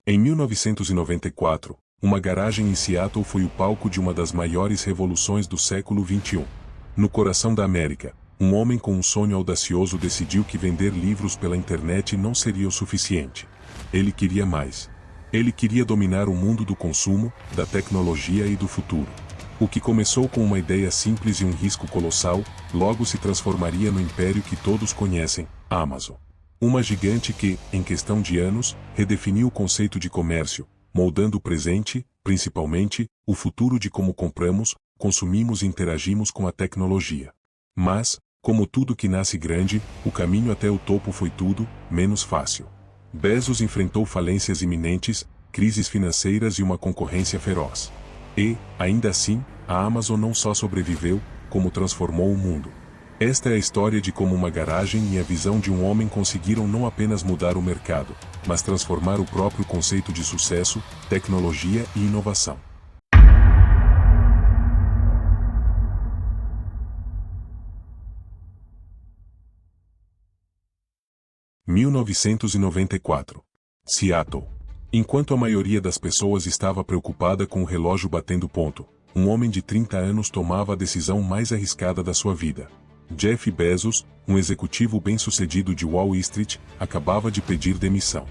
Em 1994, uma garagem em Seattle foi o palco de uma das maiores revoluções do século XXI. No coração da América, um homem com um sonho audacioso decidiu que vender livros pela internet não seria o suficiente. Ele queria mais. Ele queria dominar o mundo do consumo, da tecnologia e do futuro. O que começou com uma ideia simples e um risco colossal, logo se transformaria no império que todos conhecem, a Amazon. Uma gigante que, em questão de anos, redefiniu o conceito de comércio, moldando o presente, principalmente, o futuro de como compramos, consumimos e interagimos com a tecnologia. Mas, como tudo que nasce grande, o caminho até o topo foi tudo, menos fácil. Bezos enfrentou falências iminentes, crises financeiras e uma concorrência feroz. E, ainda assim, a Amazon não só sobreviveu, como transformou o mundo. Esta é a história de como uma garagem e a visão de um homem conseguiram não apenas mudar o mercado, mas transformar o próprio conceito de sucesso, tecnologia e inovação. – 1994. Seattle. Enquanto a maioria das pessoas estava preocupada com o relógio batendo ponto, um homem de 30 anos tomava a decisão mais arriscada da sua vida. Jeff Bezos, um executivo bem-sucedido de Wall Street, acabava de pedir demissão.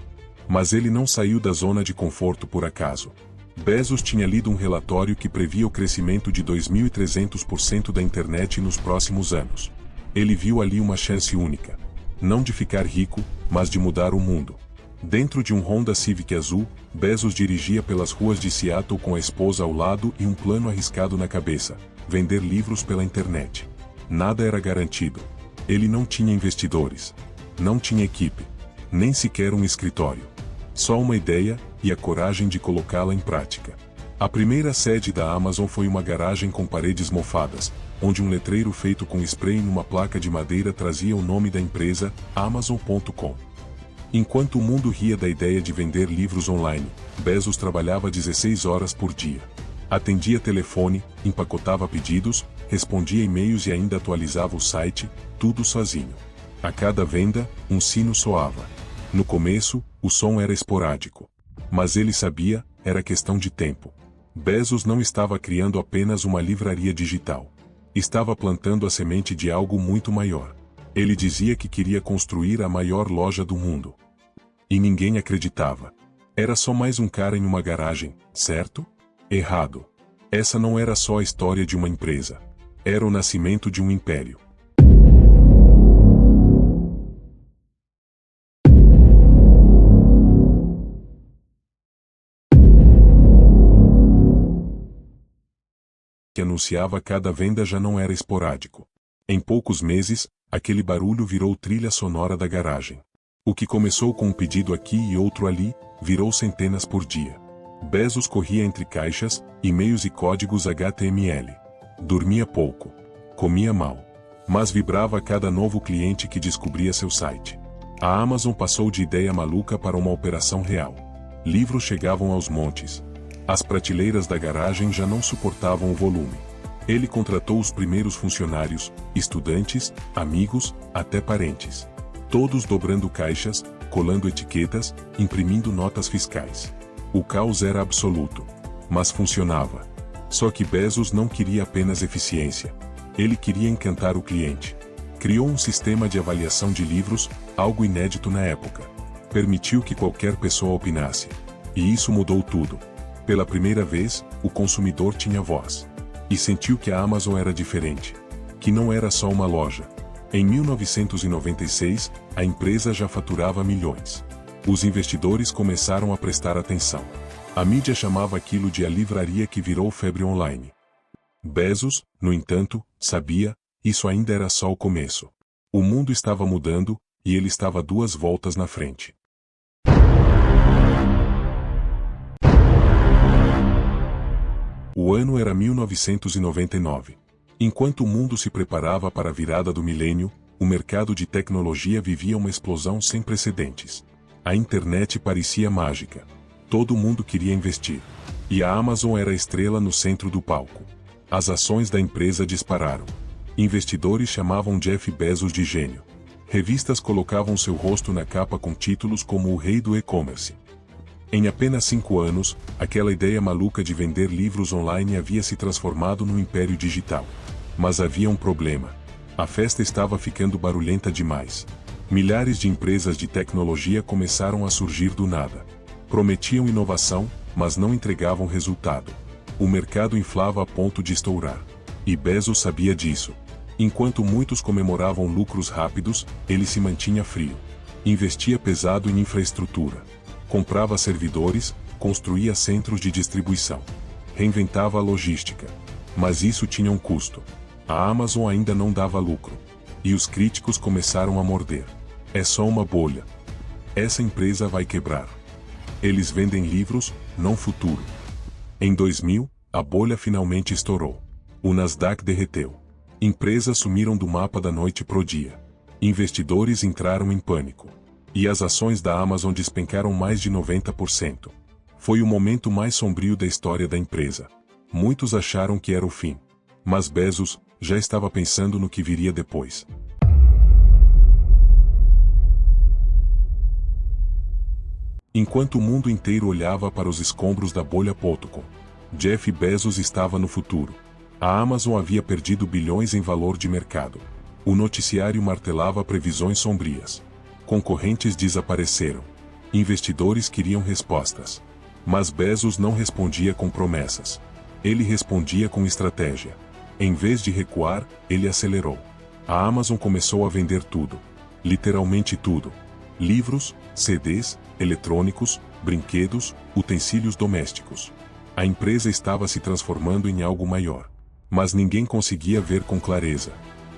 Mas ele não saiu da zona de conforto por acaso. Bezos tinha lido um relatório que previa o crescimento de 2.300% da internet nos próximos anos. Ele viu ali uma chance única. Não de ficar rico, mas de mudar o mundo. Dentro de um Honda Civic azul, Bezos dirigia pelas ruas de Seattle com a esposa ao lado e um plano arriscado na cabeça: vender livros pela internet. Nada era garantido. Ele não tinha investidores. Não tinha equipe. Nem sequer um escritório. Só uma ideia, e a coragem de colocá-la em prática. A primeira sede da Amazon foi uma garagem com paredes mofadas, onde um letreiro feito com spray numa placa de madeira trazia o nome da empresa, Amazon.com. Enquanto o mundo ria da ideia de vender livros online, Bezos trabalhava 16 horas por dia. Atendia telefone, empacotava pedidos, respondia e-mails e ainda atualizava o site, tudo sozinho. A cada venda, um sino soava. No começo, o som era esporádico. Mas ele sabia, era questão de tempo. Bezos não estava criando apenas uma livraria digital. Estava plantando a semente de algo muito maior. Ele dizia que queria construir a maior loja do mundo. E ninguém acreditava. Era só mais um cara em uma garagem, certo? Errado. Essa não era só a história de uma empresa. Era o nascimento de um império. Que anunciava cada venda já não era esporádico. Em poucos meses, aquele barulho virou trilha sonora da garagem. O que começou com um pedido aqui e outro ali, virou centenas por dia. Bezos corria entre caixas, e-mails e códigos HTML. Dormia pouco. Comia mal. Mas vibrava a cada novo cliente que descobria seu site. A Amazon passou de ideia maluca para uma operação real. Livros chegavam aos montes. As prateleiras da garagem já não suportavam o volume. Ele contratou os primeiros funcionários, estudantes, amigos, até parentes. Todos dobrando caixas, colando etiquetas, imprimindo notas fiscais. O caos era absoluto. Mas funcionava. Só que Bezos não queria apenas eficiência. Ele queria encantar o cliente. Criou um sistema de avaliação de livros, algo inédito na época. Permitiu que qualquer pessoa opinasse. E isso mudou tudo. Pela primeira vez, o consumidor tinha voz. E sentiu que a Amazon era diferente. Que não era só uma loja. Em 1996, a empresa já faturava milhões. Os investidores começaram a prestar atenção. A mídia chamava aquilo de a livraria que virou febre online. Bezos, no entanto, sabia, isso ainda era só o começo. O mundo estava mudando, e ele estava 2 voltas na frente. O ano era 1999. Enquanto o mundo se preparava para a virada do milênio, o mercado de tecnologia vivia uma explosão sem precedentes. A internet parecia mágica. Todo mundo queria investir. E a Amazon era a estrela no centro do palco. As ações da empresa dispararam. Investidores chamavam Jeff Bezos de gênio. Revistas colocavam seu rosto na capa com títulos como o rei do e-commerce. Em apenas 5 anos, aquela ideia maluca de vender livros online havia se transformado num império digital. Mas havia um problema. A festa estava ficando barulhenta demais. Milhares de empresas de tecnologia começaram a surgir do nada. Prometiam inovação, mas não entregavam resultado. O mercado inflava a ponto de estourar. E Bezos sabia disso. Enquanto muitos comemoravam lucros rápidos, ele se mantinha frio. Investia pesado em infraestrutura. Comprava servidores, construía centros de distribuição. Reinventava a logística. Mas isso tinha um custo. A Amazon ainda não dava lucro. E os críticos começaram a morder. É só uma bolha. Essa empresa vai quebrar. Eles vendem livros, não futuro. Em 2000, a bolha finalmente estourou. O Nasdaq derreteu. Empresas sumiram do mapa da noite pro dia. Investidores entraram em pânico. E as ações da Amazon despencaram mais de 90%. Foi o momento mais sombrio da história da empresa. Muitos acharam que era o fim. Mas Bezos já estava pensando no que viria depois. Enquanto o mundo inteiro olhava para os escombros da bolha.com, Jeff Bezos estava no futuro. A Amazon havia perdido bilhões em valor de mercado. O noticiário martelava previsões sombrias. Concorrentes desapareceram. Investidores queriam respostas. Mas Bezos não respondia com promessas. Ele respondia com estratégia. Em vez de recuar, ele acelerou. A Amazon começou a vender tudo. Literalmente tudo. Livros, CDs, eletrônicos, brinquedos, utensílios domésticos. A empresa estava se transformando em algo maior. Mas ninguém conseguia ver com clareza.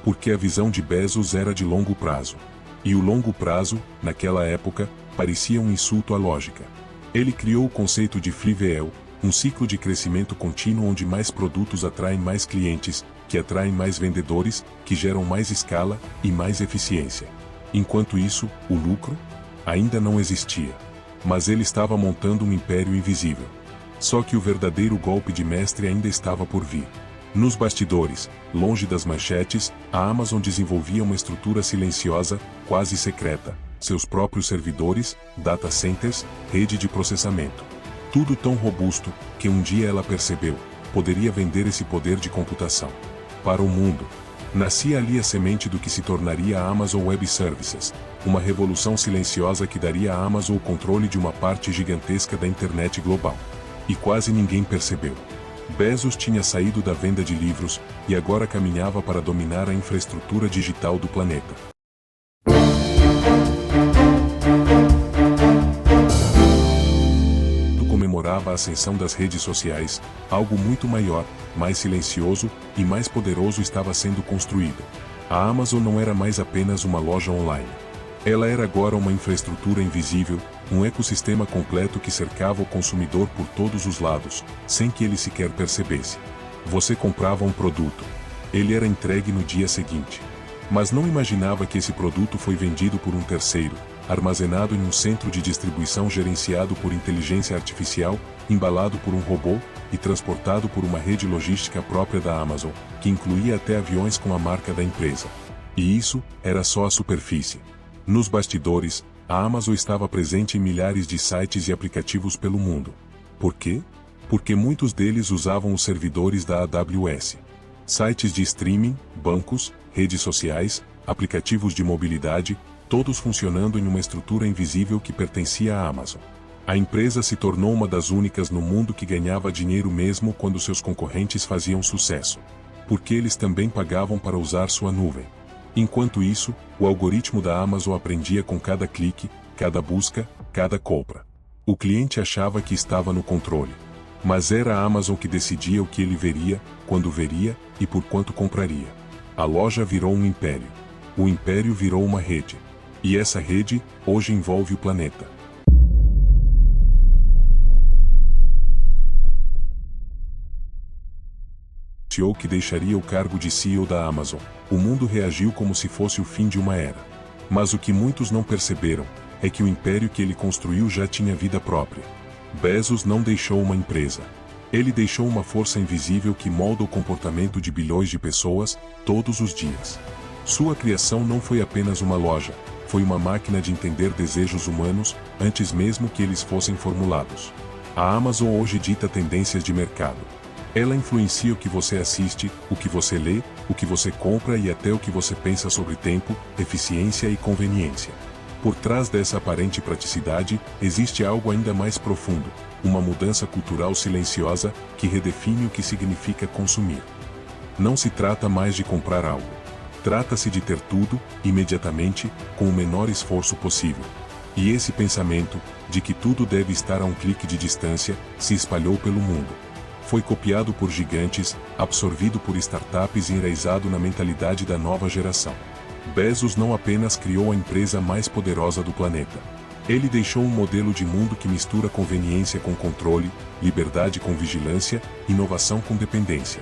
Porque a visão de Bezos era de longo prazo. E o longo prazo, naquela época, parecia um insulto à lógica. Ele criou o conceito de Flywheel, um ciclo de crescimento contínuo onde mais produtos atraem mais clientes, que atraem mais vendedores, que geram mais escala e mais eficiência. Enquanto isso, o lucro ainda não existia. Mas ele estava montando um império invisível. Só que o verdadeiro golpe de mestre ainda estava por vir. Nos bastidores, longe das manchetes, a Amazon desenvolvia uma estrutura silenciosa, quase secreta, seus próprios servidores, data centers, rede de processamento. Tudo tão robusto, que um dia ela percebeu, poderia vender esse poder de computação para o mundo. Nascia ali a semente do que se tornaria a Amazon Web Services, uma revolução silenciosa que daria à Amazon o controle de uma parte gigantesca da internet global. E quase ninguém percebeu. Bezos tinha saído da venda de livros, e agora caminhava para dominar a infraestrutura digital do planeta. Comemorava a ascensão das redes sociais, algo muito maior, mais silencioso e mais poderoso estava sendo construído. A Amazon não era mais apenas uma loja online. Ela era agora uma infraestrutura invisível, um ecossistema completo que cercava o consumidor por todos os lados, sem que ele sequer percebesse. Você comprava um produto. Ele era entregue no dia seguinte. Mas não imaginava que esse produto foi vendido por um terceiro, armazenado em um centro de distribuição gerenciado por inteligência artificial, embalado por um robô e transportado por uma rede logística própria da Amazon, que incluía até aviões com a marca da empresa. E isso era só a superfície. Nos bastidores, a Amazon estava presente em milhares de sites e aplicativos pelo mundo. Por quê? Porque muitos deles usavam os servidores da AWS. Sites de streaming, bancos, redes sociais, aplicativos de mobilidade, todos funcionando em uma estrutura invisível que pertencia à Amazon. A empresa se tornou uma das únicas no mundo que ganhava dinheiro mesmo quando seus concorrentes faziam sucesso. Porque eles também pagavam para usar sua nuvem. Enquanto isso, o algoritmo da Amazon aprendia com cada clique, cada busca, cada compra. O cliente achava que estava no controle. Mas era a Amazon que decidia o que ele veria, quando veria e por quanto compraria. A loja virou um império. O império virou uma rede. E essa rede, hoje envolve o planeta. Anunciou que deixaria o cargo de CEO da Amazon. O mundo reagiu como se fosse o fim de uma era. Mas o que muitos não perceberam, é que o império que ele construiu já tinha vida própria. Bezos não deixou uma empresa. Ele deixou uma força invisível que molda o comportamento de bilhões de pessoas, todos os dias. Sua criação não foi apenas uma loja, foi uma máquina de entender desejos humanos, antes mesmo que eles fossem formulados. A Amazon hoje dita tendências de mercado. Ela influencia o que você assiste, o que você lê, o que você compra e até o que você pensa sobre tempo, eficiência e conveniência. Por trás dessa aparente praticidade, existe algo ainda mais profundo, uma mudança cultural silenciosa que redefine o que significa consumir. Não se trata mais de comprar algo. Trata-se de ter tudo, imediatamente, com o menor esforço possível. E esse pensamento, de que tudo deve estar a um clique de distância, se espalhou pelo mundo. Foi copiado por gigantes, absorvido por startups e enraizado na mentalidade da nova geração. Bezos não apenas criou a empresa mais poderosa do planeta. Ele deixou um modelo de mundo que mistura conveniência com controle, liberdade com vigilância, inovação com dependência.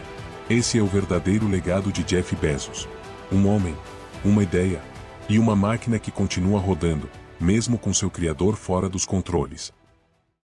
Esse é o verdadeiro legado de Jeff Bezos. Um homem, uma ideia e uma máquina que continua rodando, mesmo com seu criador fora dos controles.